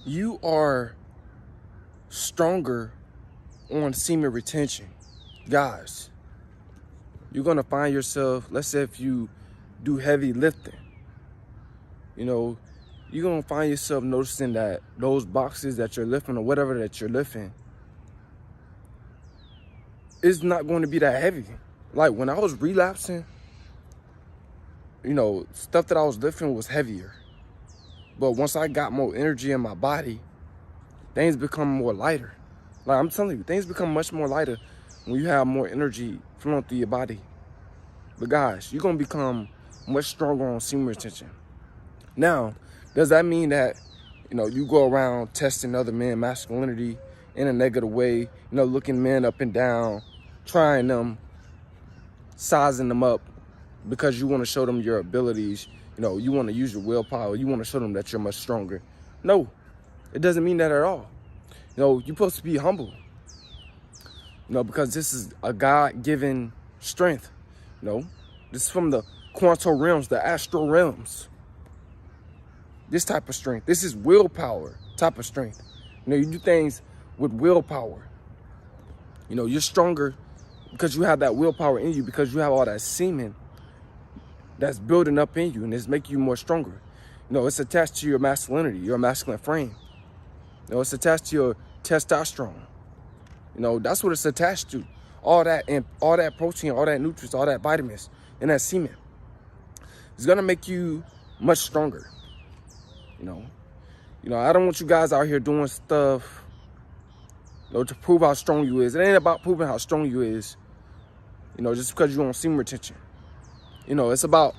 you are stronger on semen retention. Guys, you're going to find yourself, let's say if you do heavy lifting, you know, you're going to find yourself noticing that those boxes that you're lifting or whatever that you're lifting is not going to be that heavy. Like when I was relapsing, you know, stuff that I was lifting was heavier. But once I got more energy in my body, things become more lighter. Like I'm telling you, things become much more lighter when you have more energy flowing through your body. But guys, you're going to become much stronger on semen retention. Now, does that mean that, you know, you go around testing other men's masculinity in a negative way, you know, looking men up and down, trying them, sizing them up because you want to show them your abilities, you know, you want to use your willpower, you want to show them that you're much stronger? No, it doesn't mean that at all. You know, you're supposed to be humble, you know, because this is a God-given strength, you know. This is from the quantum realms, the astral realms. This type of strength, this is willpower type of strength. You know, you do things with willpower. You know, you're stronger because you have that willpower in you, because you have all that semen that's building up in you, and it's making you more stronger. You know, it's attached to your masculinity, your masculine frame. You know, it's attached to your testosterone. You know, that's what it's attached to. All that and all that protein, all that nutrients, all that vitamins, and that semen. It's gonna make you much stronger. You know, I don't want you guys out here doing stuff, you know, to prove how strong you is. It ain't about proving how strong you is, you know, just because you want semen retention. You know, it's about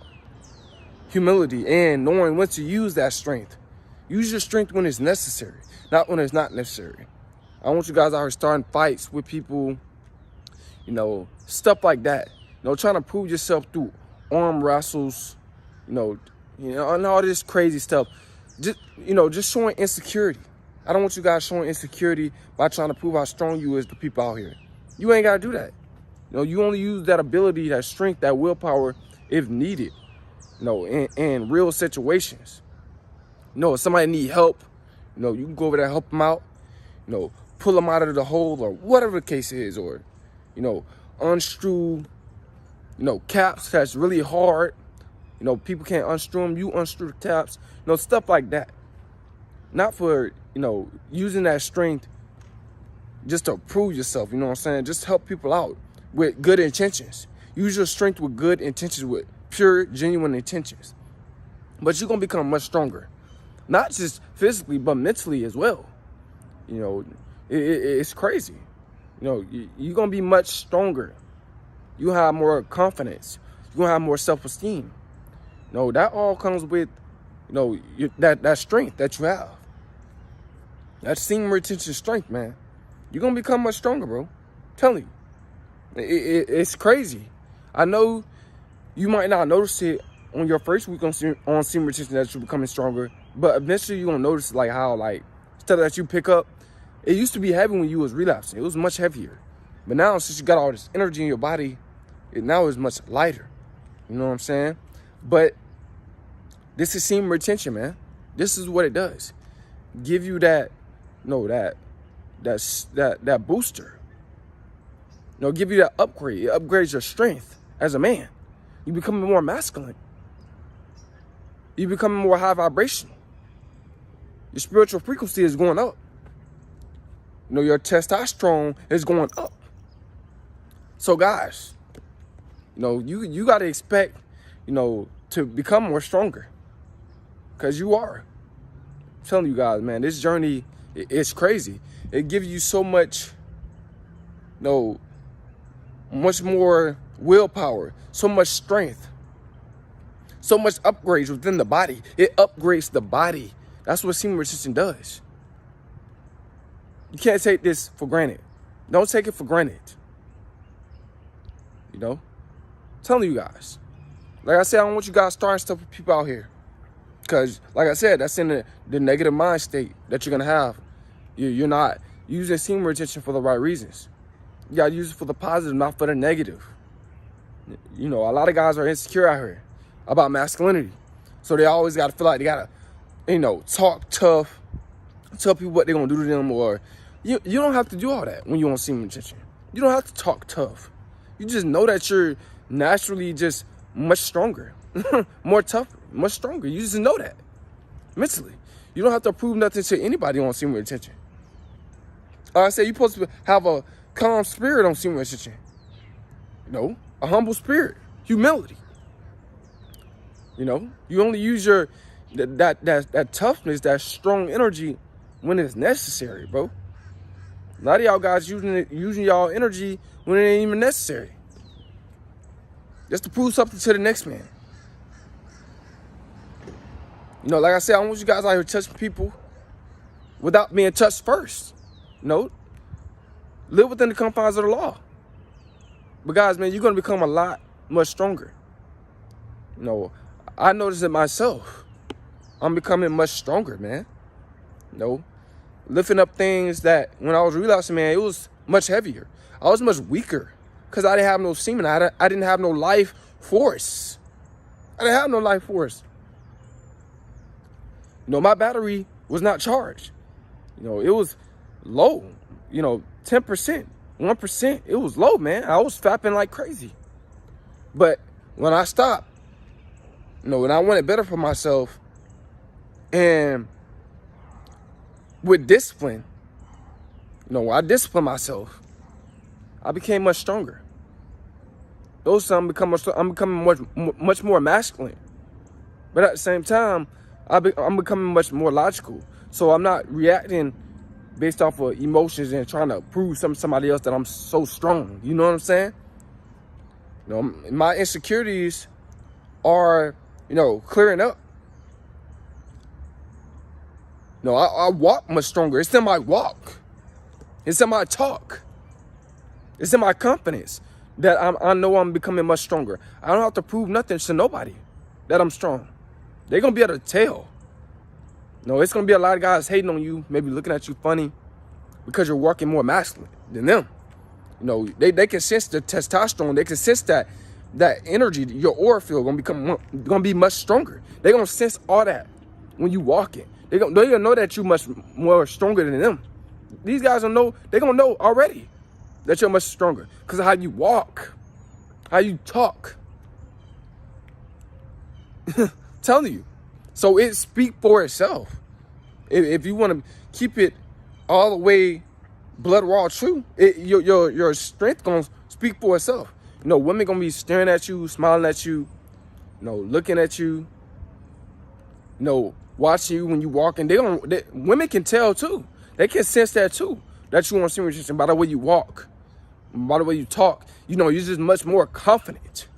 humility and knowing when to use that strength. Use your strength when it's necessary, not when it's not necessary. I want you guys out here starting fights with people, you know, stuff like that. You know, trying to prove yourself through arm wrestles, you know, and all this crazy stuff. Just, you know, just showing insecurity. I don't want you guys showing insecurity by trying to prove how strong you is to people out here. You ain't got to do that. You know, you only use that ability, that strength, that willpower if needed, you know, in real situations. You know, if somebody need help, you know, you can go over there and help them out, you know, pull them out of the hole or whatever the case is, or, you know, unscrew, you know, caps that's really hard. You know, people can't unscrew them. You unscrew the caps. You know, stuff like that. Not for, you know, using that strength just to prove yourself. You know what I'm saying? Just help people out with good intentions. Use your strength with good intentions, with pure, genuine intentions. But you're going to become much stronger. Not just physically, but mentally as well. You know, it's crazy. You know, you're going to be much stronger. You have more confidence. You're going to have more self-esteem. You know, that all comes with, you know, that strength that you have. That semen retention strength, man. You're going to become much stronger, bro. I'm telling you. It's crazy. I know you might not notice it on your first week on semen retention that you're becoming stronger, but eventually you're going to notice, like, how, like, stuff that you pick up, it used to be heavy when you was relapsing. It was much heavier. But now, since you got all this energy in your body, it now is much lighter. You know what I'm saying? But this is semen retention, man. This is what it does. Give you that, you know, that booster. You know, give you that upgrade. It upgrades your strength as a man. You become more masculine. You become more high vibrational. Your spiritual frequency is going up. You know, your testosterone is going up. So guys, you know, you got to expect, you know, to become more stronger. Because you are. I'm telling you guys, man, this journey, it's crazy. It gives you so much, you know, much more willpower, so much strength, so much upgrades within the body. It upgrades the body. That's what semen retention does. You can't take this for granted. Don't take it for granted. You know? I'm telling you guys. Like I said, I don't want you guys starting stuff with people out here. Because, like I said, that's in the negative mind state that you're going to have. You're not using semen retention for the right reasons. You got to use it for the positive, not for the negative. You know, a lot of guys are insecure out here about masculinity. So they always got to feel like they got to, you know, talk tough, tell people what they're gonna do to them, or you don't have to do all that when you want semen retention. You don't have to talk tough. You just know that you're naturally just much stronger, more tough, much stronger. You just know that mentally. You don't have to prove nothing to anybody on semen retention. I say you're supposed to have a calm spirit on semen retention. No, a humble spirit, humility. You know, you only use your that toughness, that strong energy when it's necessary, bro. A lot of y'all guys using y'all energy when it ain't even necessary, just to prove something to the next man. You know, like I said, I want you guys out here touching people without being touched first. You know, live within the confines of the law. But guys, man, you're gonna become a lot much stronger. You know, I noticed it myself. I'm becoming much stronger, man. You know, lifting up things that when I was relapsing, man, it was much heavier. I was much weaker because I didn't have no semen. I didn't have no life force. I didn't have no life force. You know, my battery was not charged. You know, it was low. You know, 10%, 1%. It was low, man. I was fapping like crazy. But when I stopped, you know, when I wanted better for myself, and with discipline, you know, I disciplined myself, I became much stronger. Those times I'm becoming much more masculine. But at the same time, I'm becoming much more logical. So I'm not reacting based off of emotions and trying to prove to somebody else that I'm so strong. You know what I'm saying? You know, my insecurities are, you know, clearing up. No, I walk much stronger. It's in my walk. It's in my talk. It's in my confidence that I know I'm becoming much stronger. I don't have to prove nothing to nobody that I'm strong. They're going to be able to tell. No, it's going to be a lot of guys hating on you, maybe looking at you funny because you're walking more masculine than them. You know, they can sense the testosterone. They can sense that energy, your aura field going to be much stronger. They're going to sense all that when you walk it. They're going to know that you're much more stronger than them. These guys don't know. They're going to know already that you're much stronger because of how you walk, how you talk. Telling you. So it speaks for itself. If you want to keep it all the way blood raw true, your strength going to speak for itself. You know, women going to be staring at you, smiling at you, you know, looking at you, you know, watching you when you walk. And women can tell too. They can sense that too, that you want semen retention by the way you walk, by the way you talk. You know, you're just much more confident,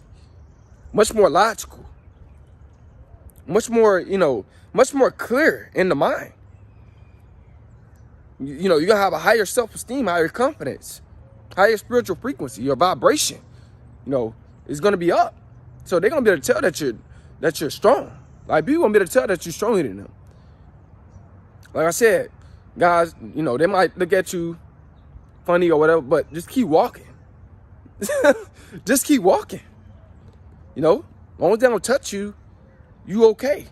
much more logical, much more, you know, much more clear in the mind. You know, you're going to have a higher self-esteem, higher confidence, higher spiritual frequency, your vibration, you know, is going to be up. So they're going to be able to tell that you're strong. Like, people going to be able to tell that you're stronger than them. Like I said, guys, you know, they might look at you funny or whatever, but just keep walking. Just keep walking. You know, as long as they don't touch you, you okay.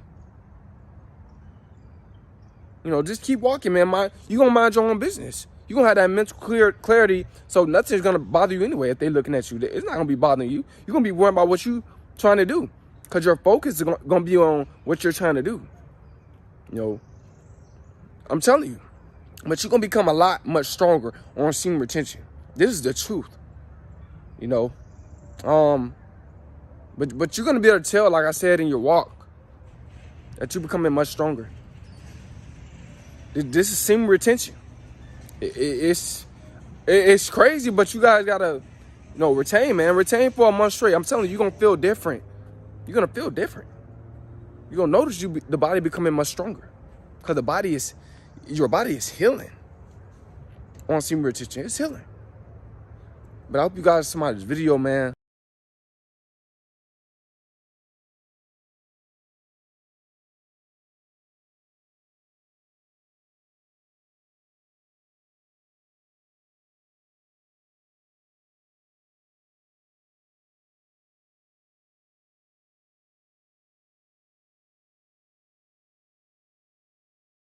You know, just keep walking, man. You're going to mind your own business. You're going to have that mental clarity, so nothing's going to bother you anyway if they're looking at you. It's not going to be bothering you. You're going to be worried about what you're trying to do because your focus is going to be on what you're trying to do. You know, I'm telling you. But you're going to become a lot much stronger on semen retention. This is the truth. You know, but you're going to be able to tell, like I said, in your walk, that you're becoming much stronger. This is semen retention. It's crazy, but you guys gotta, you know, retain, man. Retain for a month straight. I'm telling you, you're gonna feel different. You're gonna feel different. You're gonna notice the body becoming much stronger, because your body is healing on semen retention. It's healing. But I hope you guys saw this video, man.